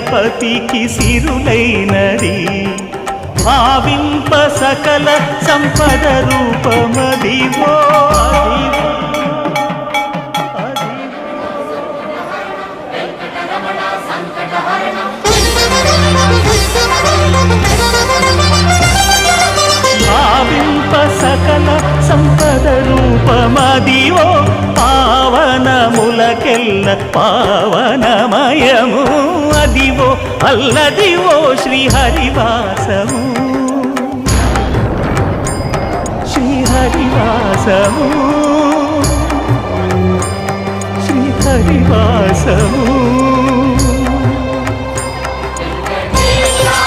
జగపతికి సిరులైనది భావింప సకల సంపద రూపమదివో భావింప సకల సంపద రూపమదివో పావనములకెల్ల పావనమయము అదివో అల్లదివో శ్రీహరివాసము శ్రీహరివాసము శ్రీహరివాసము